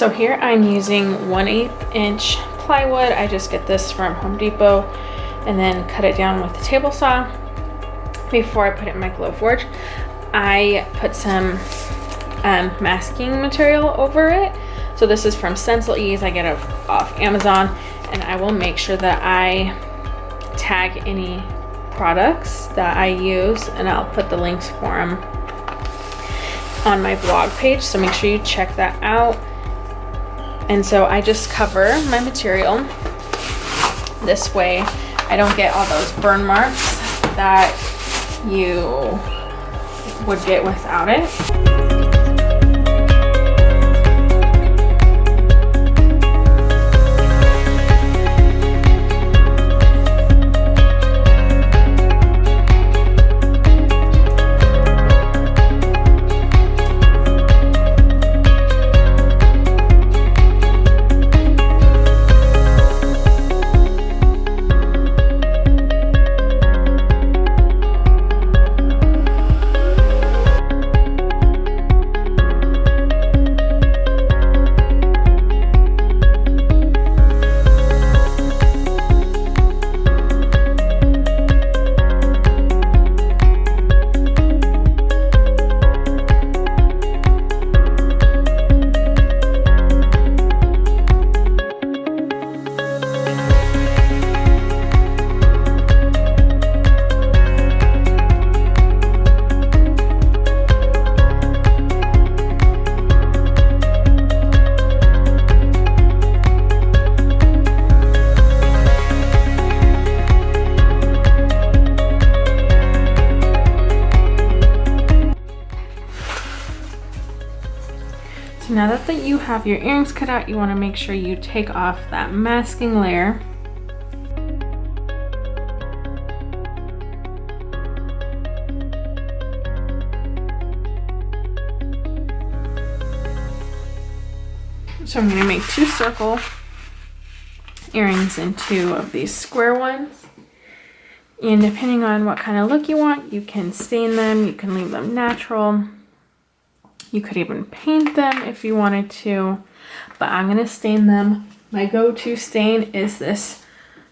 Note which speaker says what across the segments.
Speaker 1: So here I'm using 1/8 inch plywood. I just get this from Home Depot and then cut it down with a table saw. Before I put it in my Glowforge, I put some masking material over it. So this is from Stencil Ease. I get it off Amazon, and I will make sure that I tag any products that I use, and I'll put the links for them on my blog page, so make sure you check that out. And so I just cover my material this way I don't get all those burn marks that you would get without it. Now that you have your earrings cut out, you want to make sure you take off that masking layer. So I'm going to make 2 circle earrings and 2 of these square ones. And depending on what kind of look you want, you can stain them, you can leave them natural. You could even paint them if you wanted to, but I'm gonna stain them. My go-to stain is this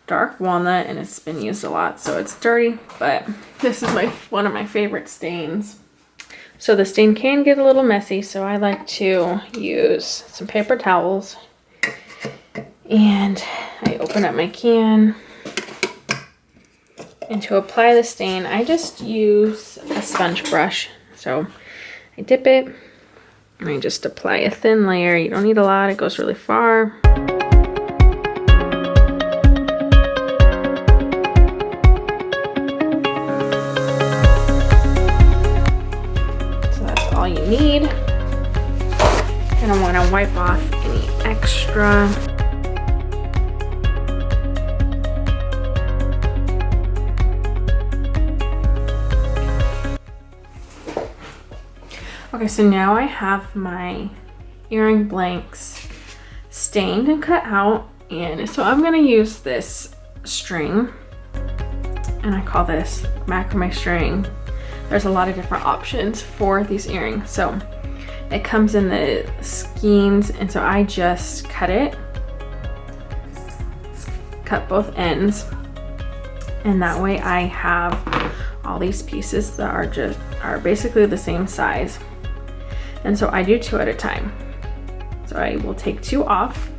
Speaker 1: dark walnut, and it's been used a lot, so it's dirty, but this is one of my favorite stains. So the stain can get a little messy, so I like to use some paper towels, and I open up my can. And to apply the stain, I just use a sponge brush. So I dip it, and I just apply a thin layer. You don't need a lot, it goes really far. So that's all you need. And I want to wipe off any extra. Okay, so now I have my earring blanks stained and cut out, and so I'm gonna use this string, and I call this macrame string. There's a lot of different options for these earrings. So it comes in the skeins, and so I just cut both ends, and that way I have all these pieces that are basically the same size. And so I do 2 at a time. So I will take 2 off,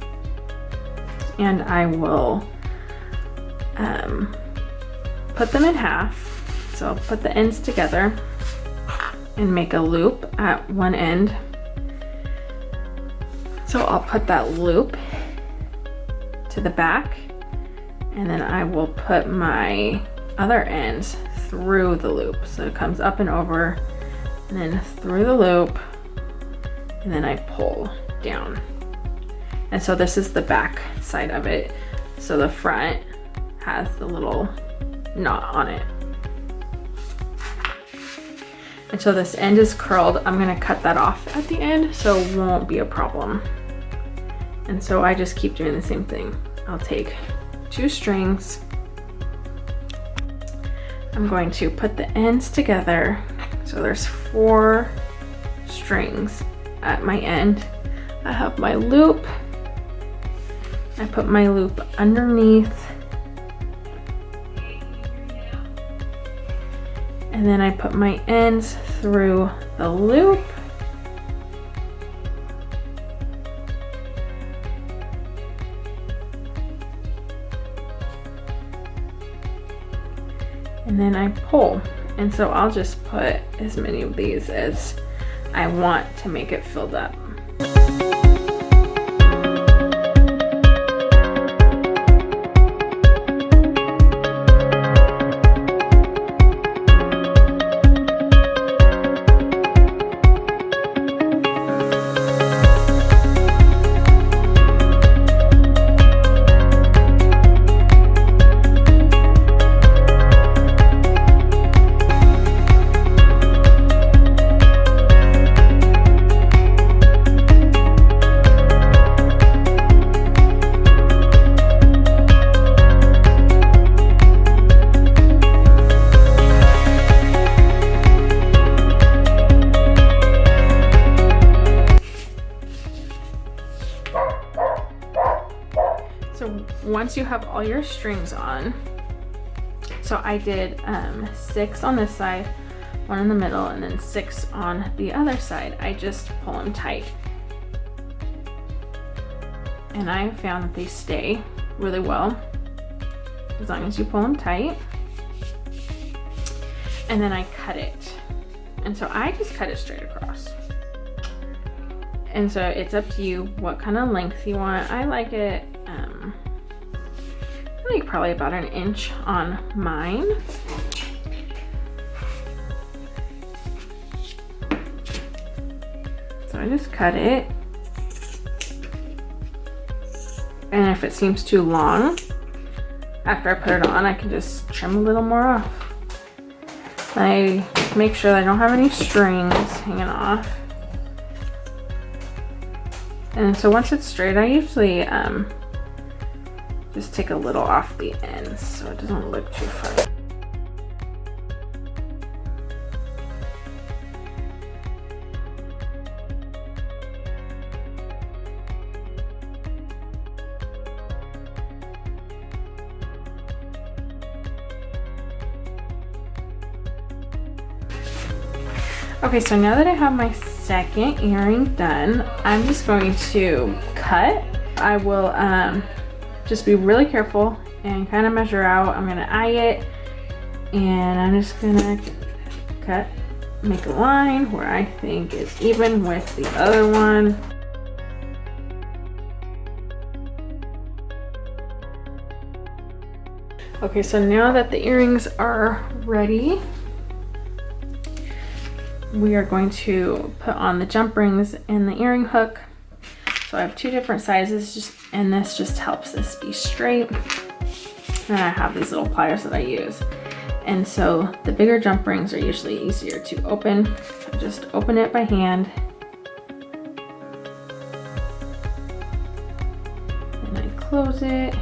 Speaker 1: and I will put them in half. So I'll put the ends together and make a loop at one end. So I'll put that loop to the back, and then I will put my other ends through the loop. So it comes up and over, and then through the loop, and then I pull down. And so this is the back side of it. So the front has the little knot on it. And so this end is curled. I'm gonna cut that off at the end so it won't be a problem. And so I just keep doing the same thing. I'll take 2 strings. I'm going to put the ends together. So there's 4 strings at my end. I have my loop. I put my loop underneath. And then I put my ends through the loop. And then I pull. And so I'll just put as many of these as I want to make it filled up. So once you have all your strings on, so I did 6 on this side, 1 in the middle, and then 6 on the other side. I just pull them tight. And I found that they stay really well as long as you pull them tight. And then I cut it. And so I just cut it straight across. And so it's up to you what kind of length you want. I like it, I think probably about 1 inch on mine. So I just cut it. And if it seems too long, after I put it on, I can just trim a little more off. I make sure that I don't have any strings hanging off. And so once it's straight, I usually just take a little off the ends so it doesn't look too funny. Okay, so now that I have my second earring done, I'm just going to cut. I will just be really careful and kind of measure out. I'm gonna eye it, and I'm just gonna cut, make a line where I think it's even with the other one. Okay, so now that the earrings are ready, we are going to put on the jump rings and the earring hook. So I have 2 different sizes, and this just helps this be straight. And I have these little pliers that I use. And so the bigger jump rings are usually easier to open. I just open it by hand. And I close it.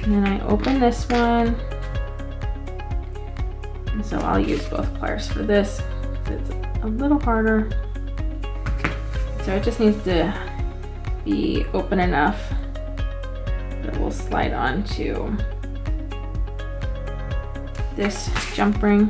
Speaker 1: And then I open this one. And so I'll use both pliers for this. It's a little harder. So it just needs to be open enough that it will slide onto this jump ring.